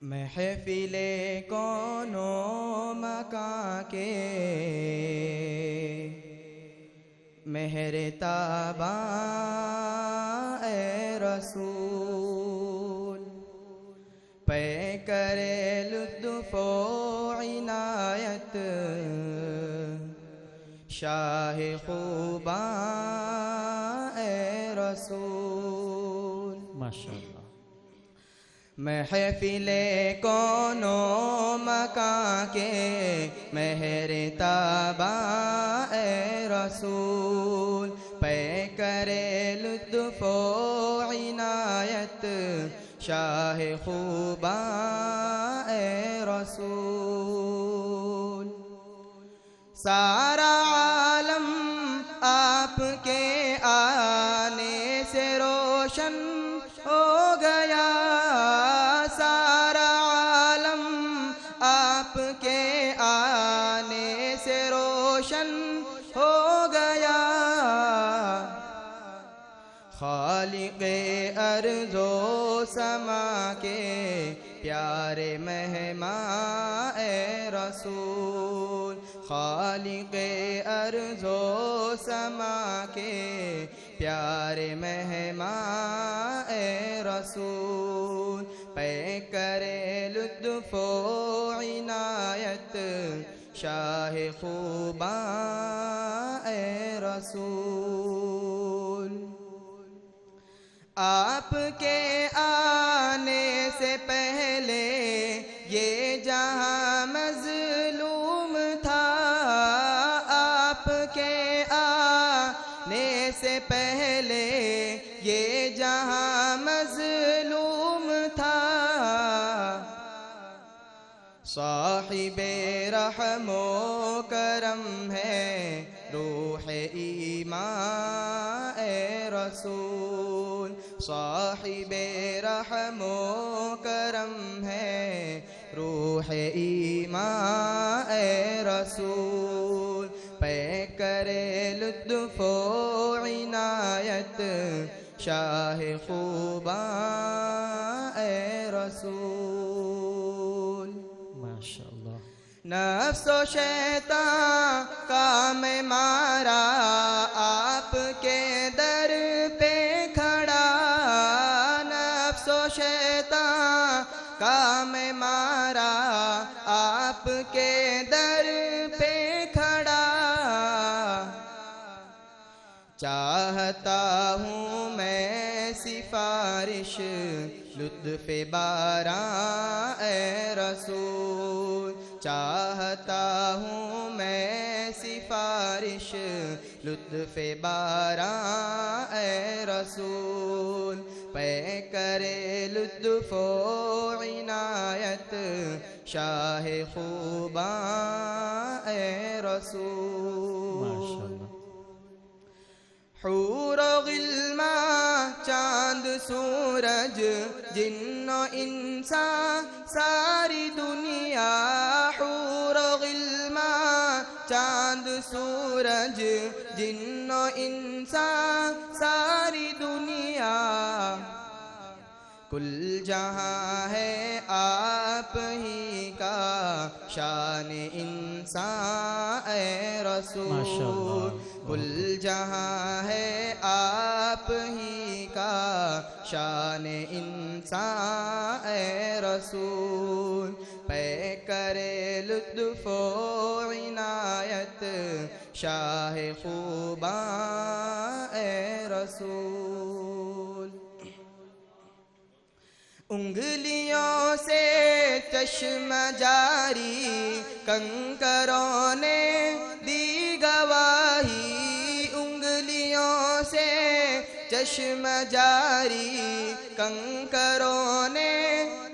محفل کون و مکان کے مہر تاباں اے رسول، پے کرے لطف و عنایت شاہ خوباں اے رسول۔ ماشاءاللہ۔ محفل کون و مکان کے مہر تاباں اے رسول، پے کرے لطف و عنایت شاہ خوباں اے رسول۔ سارا عالم آپ کے آنے سے روشن ہو گیا، سارا عالم آپ کے آنے سے روشن ہو گیا۔ خالق ارض و سما کے پیارے مہمان اے رسول، خالق ارض و سما کے پیارے مہمان اے رسول، پے کرے لطف و عنایت شاہ خوباں اے رسول۔ آپ کے آنے سے پہلے یہ جہاں مظلوم تھا، آپ کے آنے سے پہلے یہ جہاں مظلوم تھا۔ صاحب رحم و کرم ہے روح ایمان اے رسول، صاحب رحم و کرم ہے روح ایمان اے رسول، پے کرے لطف و عنایت شاہ خوباں اے رسول۔ ماشاءاللہ۔ نفس و شیطان کام مارا آپ کے در پہ کھڑا، نفس و شیطان کام مارا آپ کے در پہ کھڑا۔ چاہتا ہوں میں سفارش لطف باراں اے رسول، چاہتا ہوں میں سفارش لطف باراں اے رسول، پے کرے لطف و عنایت شاہ خوباں اے رسول۔ ماشاءاللہ۔ حور و غلمان چاند سورج جن و انسان ساری دنیا، حور و غلمان چاند سورج جن و انسان ساری دنیا، کل جہاں ہے آپ ہی کا شان انسان اے رسول، کل جہاں ہے آپ ہی کا شان انسان اے رسول، پے کرے لطف و عنایت شاہ خوباں اے رسول۔ انگلیوں سے چشمہ جاری کنکروں نے دی گواہی، انگلیوں سے چشمہ جاری کنکروں نے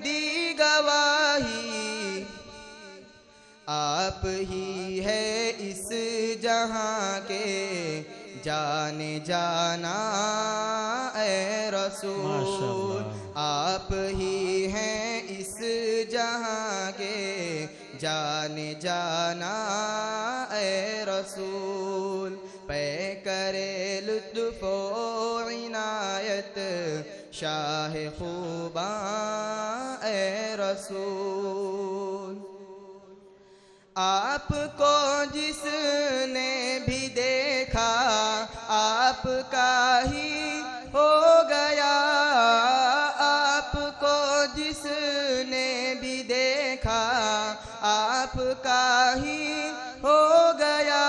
دی گواہی، آپ ہی ہے اس جہاں کے جانے جانا اے رسول، آپ ہی ہیں اس جہاں کے جانے جانا اے رسول، پے کرے لطف و عنایت شاہ خوباں اے رسول آپ کو جس نے بھی دیکھا آپ کا ہی ہو گیا آپ کو جس نے بھی دیکھا آپ کا ہی ہو گیا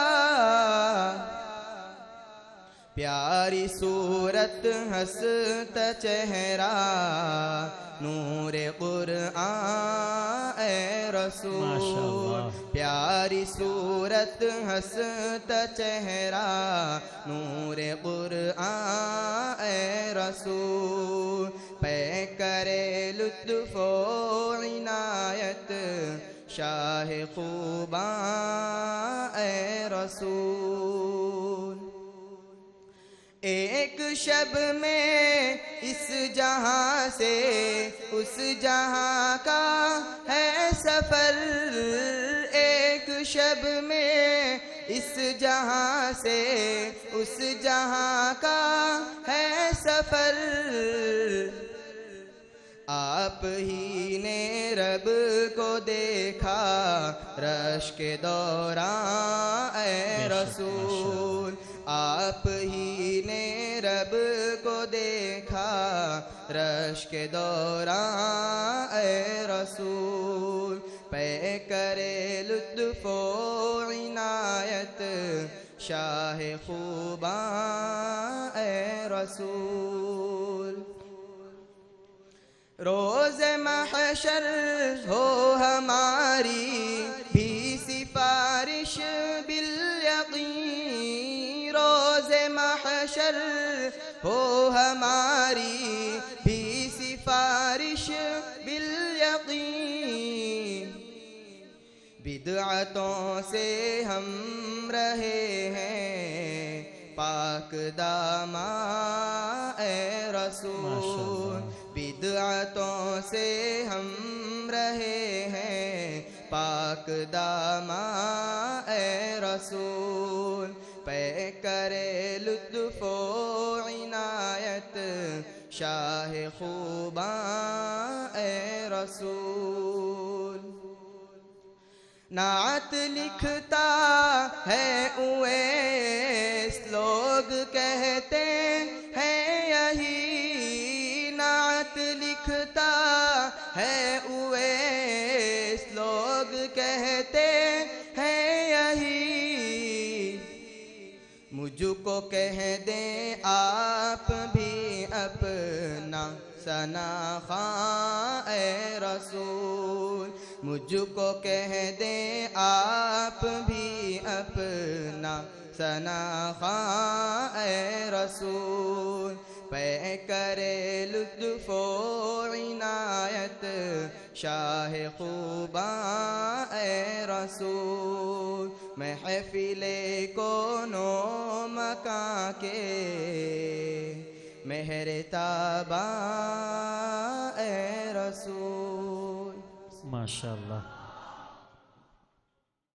پیاری صورت ہنستا چہرہ نور قرآن اے رسول پیاری صورت ہنستا چہرہ نور قرآن اے رسول پہ کرے لطف و عنایت شاہ خوباں اے رسول ایک شب میں اس جہاں سے اس جہاں کا ہے سفر ایک شب میں اس جہاں سے اس جہاں کا ہے سفر آپ ہی نے رب کو دیکھا رش کے دوران اے رسول آپ ہی نے رب کو دیکھا رش کے دوران اے رسول پہ کرے لطف و عنایت شاہ خوباں اے رسول روز محشر ہو ہماری بھی سفارش بالیقین روز محشر ہو ہماری بھی سفارش بالیقین بدعتوں سے ہم رہے ہیں پاک داماں اے رسول بدعتوں سے ہم رہے ہیں پاک داماں اے رسول پہ کرے لطف و عنایت شاہ خوباں اے رسول نعت لکھتا ہے اویس لوگ کہتے ہیں یہی نعت لکھتا ہے اویس لوگ کہتے ہیں یہی مجھ کو کہہ دیں آپ بھی اپنا ثنا خواں اے رسول مجھ کو کہہ دیں آپ بھی اپنا ثنا خواں اے رسول پہ کرے لطف و عنایت شاہ خوباں اے رسول محفل کونو مکاں کے مہر تاباں اے رسول ماشاءاللہ